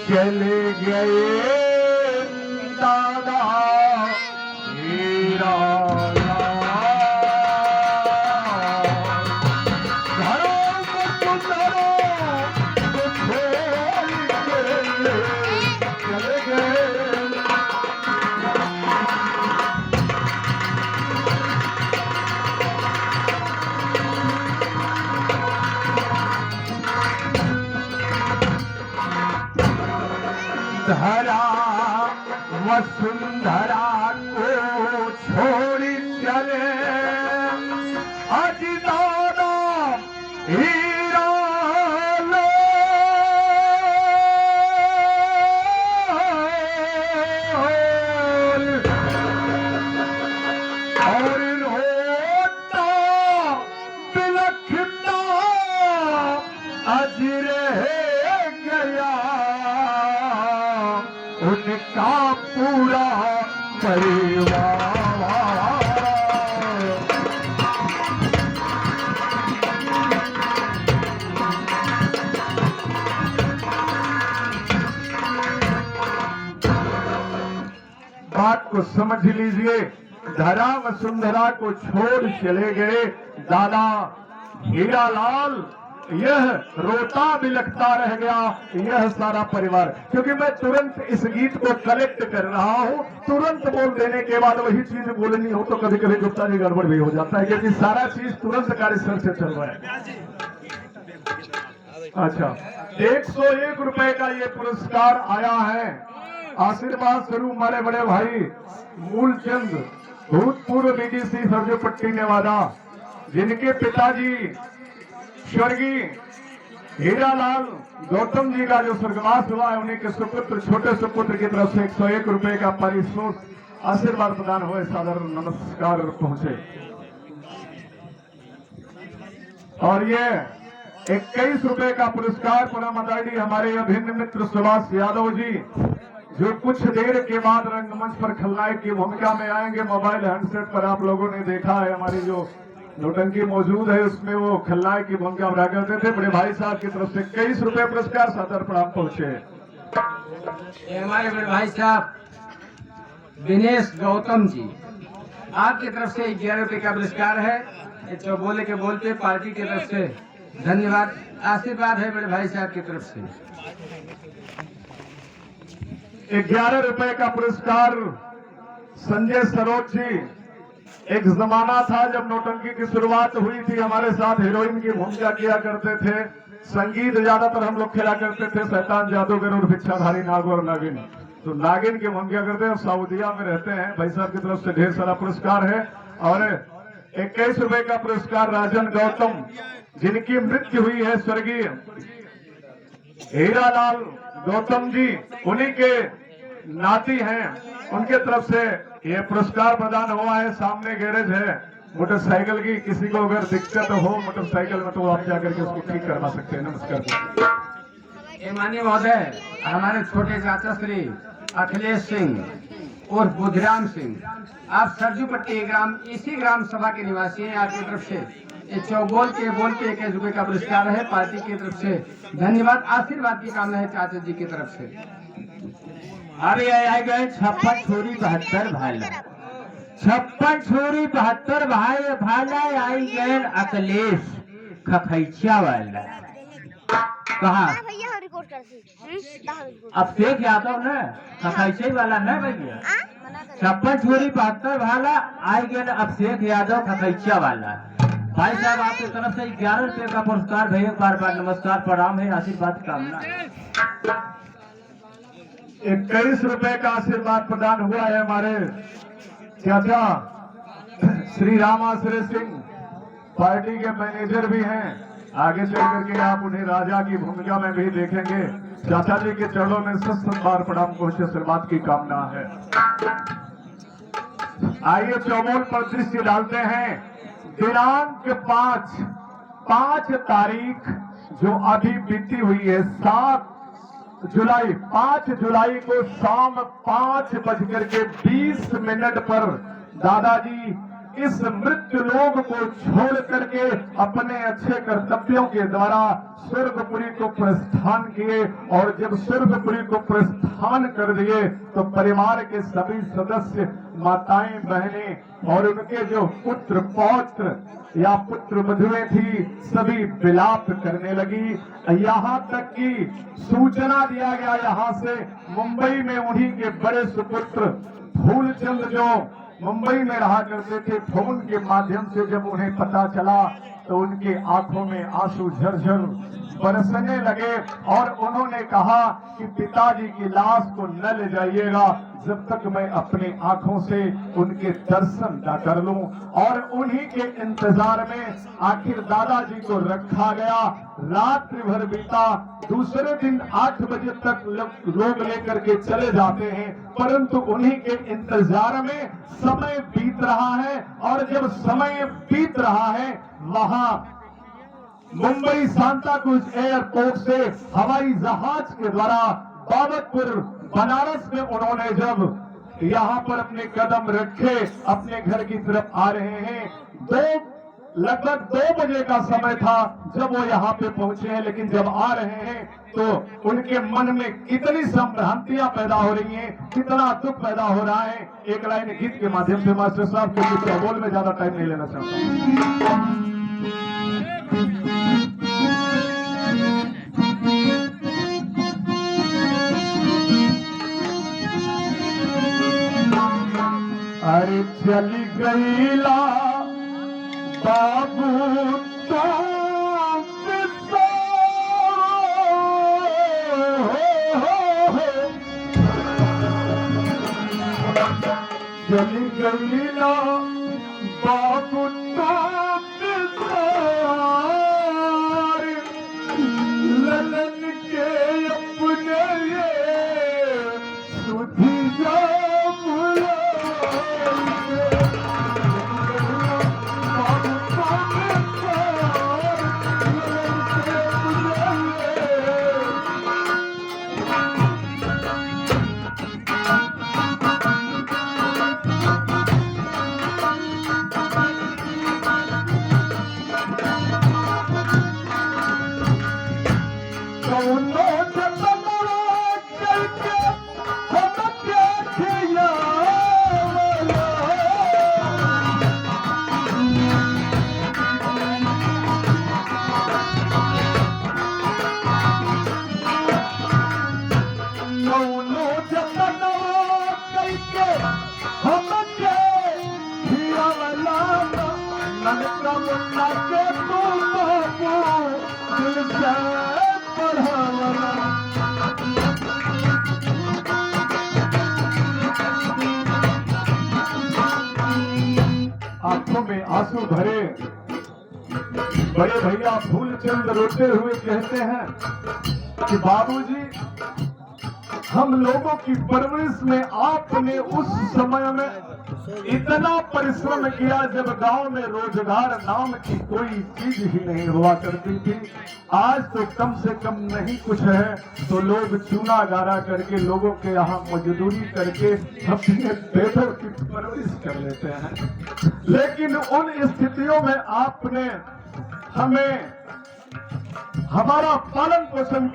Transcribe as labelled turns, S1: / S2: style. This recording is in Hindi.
S1: चले गए दादा हीरा धरा वसुंधरा को छोड़ चले अज दादा हीरा और रोता बिलखता अज रह गया उनका पूरा परिवार। बात को समझ लीजिए, धरा वसुंधरा को छोड़ चले गए दादा हीरालाल, यह रोता बिलखता रह गया यह सारा परिवार। क्योंकि मैं तुरंत इस गीत को कलेक्ट कर रहा हूं, तुरंत बोल देने के बाद वही चीज बोलनी हो तो कभी कभी गुप्ता जी गड़बड़ भी हो जाता है, क्योंकि सारा चीज तुरंत कार्यस्थल से चल रहा है। अच्छा, 101 रुपए का ये पुरस्कार आया है आशीर्वाद स्वरूप हमारे बड़े भाई मूलचंद, भूतपूर्व बीडीसी सरजूपट्टी नेवादा, जिनके पिताजी स्वर्गीय हीरालाल गौतम जी का जो स्वर्गवास हुआ है, उन्हीं के सुपुत्र छोटे सुपुत्र की तरफ से 101 रुपए का पारितोषिक आशीर्वाद प्रदान हुए, सादर नमस्कार पहुंचे। और ये 21 रुपए का पुरस्कार परम आदरणीय हमारे अभिन्न मित्र सुभाष यादव जी, जो कुछ देर के बाद रंगमंच पर खलनायक की भूमिका में आएंगे। मोबाइल हैंडसेट पर आप लोगों ने देखा है, हमारी जो नोटंकी मौजूद है उसमें वो खलनायक की भूमिका अदा करते थे। बड़े भाई साहब की तरफ से 21 रुपए पुरस्कार सादर प्रणाम पहुंचे।
S2: हमारे बड़े भाई साहब दिनेश गौतम जी, आपकी तरफ से 11 रुपए का पुरस्कार है। जो बोले के बोलते पार्टी की तरफ से धन्यवाद, आशीर्वाद है बड़े भाई साहब की तरफ से।
S1: 11 रुपए का पुरस्कार संजय सरोज जी। एक जमाना था जब नौटंकी की शुरुआत हुई थी, हमारे साथ हीरोइन की भूमिका किया करते थे, संगीत ज्यादातर हम लोग खेला करते थे, शैतान जादूगर और भिक्षाधारी नाग और नागिन, तो नागिन की भूमिका करते हैं, सऊदिया में रहते हैं। भाई साहब की तरफ से ढेर सारा पुरस्कार है। और 21 रुपए का पुरस्कार राजन गौतम, जिनकी मृत्यु हुई है स्वर्गीय हीरालाल गौतम जी, उन्हीं के नाती हैं, उनके तरफ से ये पुरस्कार प्रदान हुआ है। सामने गैरेज है मोटरसाइकिल की, किसी को अगर दिक्कत हो मोटरसाइकिल में तो आप जाकर के उसको ठीक करवा सकते हैं। नमस्कार।
S2: माननीय महोदय, हमारे छोटे चाचा श्री अखिलेश सिंह और बुधराम सिंह, आप सरजूपट्टी ग्राम, इसी ग्राम सभा के निवासी हैं। आपकी तरफ से ये चौबोल के बोलते 21 रुपए का पुरस्कार है, पार्टी की तरफ से धन्यवाद, आशीर्वाद की कामना है चाचा जी की तरफ से।
S3: अरे आए गए 56 छोरी 72 भाला, 56 छोरी 72 भाई भाला आई गए अखिलेश खखैचिया वाला। कहा अब शेख यादव न खखैचे वाला न भैया, 56 छोरी 72 भाला आई गए अब शेख यादव खखैचिया वाला। भाई साहब आपकी तरफ से 11 रुपए का पुरस्कार भैया, बार बार नमस्कार प्रणाम है, आशीर्वाद कामना है।
S1: 21 रुपए का आशीर्वाद प्रदान हुआ है हमारे चाचा श्री रामाश्रय सिंह, पार्टी के मैनेजर भी हैं। आगे चल करके आप उन्हें राजा की भूमिका में भी देखेंगे। चाचा जी के चरणों में सत बार प्रणाम पहुंचे, आशीर्वाद की कामना है। आइए चौबोल पर दृश्य डालते हैं। दिनांक 5 तारीख जो अभी बीती हुई है, 5 जुलाई को शाम 5:20 पर दादाजी इस मृत्यु लोक को छोड़ करके अपने अच्छे कर्तव्यों के द्वारा स्वर्गपुरी को प्रस्थान किए, और जब स्वर्गपुरी को प्रस्थान कर दिए तो परिवार के सभी सदस्य, माताएं, बहनें और उनके जो पुत्र पौत्र या पुत्र वधुएं थी, सभी विलाप करने लगी। यहाँ तक कि सूचना दिया गया यहाँ से मुंबई में उन्हीं के बड़े सुपुत्र फूलचंद जो मुंबई में रहा करते थे, फोन के माध्यम से जब उन्हें पता चला तो उनके आंखों में आंसू झरझर बरसने लगे और उन्होंने कहा कि पिताजी की लाश को न ले जाइएगा जब तक मैं अपनी आंखों से उनके दर्शन न कर लूं। और उन्हीं के इंतजार में आखिर दादाजी को रखा गया। रात्रि भर बीता, दूसरे दिन 8 बजे तक लोग लेकर के चले जाते हैं, परंतु उन्हीं के इंतजार में समय बीत रहा है। और जब समय बीत रहा है, वहां मुंबई सांता क्रूज एयरपोर्ट से हवाई जहाज के द्वारा बाबतपुर बनारस में उन्होंने जब यहाँ पर अपने कदम रखे, अपने घर की तरफ आ रहे हैं। लगभग 2 बजे का समय था जब वो यहाँ पे पहुंचे हैं, लेकिन जब आ रहे हैं तो उनके मन में कितनी संभ्रांतियां पैदा हो रही हैं, कितना दुख पैदा हो रहा है। एक लाइन गीत के माध्यम से मास्टर साहब, क्योंकि चौबोल में ज्यादा टाइम नहीं लेना चाहता। अरे चली गईला बाबू तो चली गईला बाबू तो ललन के अपने ये सुधी जा आंखों में आंसू भरे बड़े भैया फूलचंद रोते हुए कहते हैं कि बाबूजी, हम लोगों की परवरिश में आपने उस समय में इतना परिश्रम किया जब गांव में रोजगार नाम की कोई चीज ही नहीं हुआ करती थी। आज तो कम से कम नहीं कुछ है तो लोग चूना गारा करके लोगों के यहाँ मजदूरी करके अपने पेटों की परवरिश कर लेते हैं। लेकिन उन स्थितियों में आपने हमें हमारा पालन पोषण किया।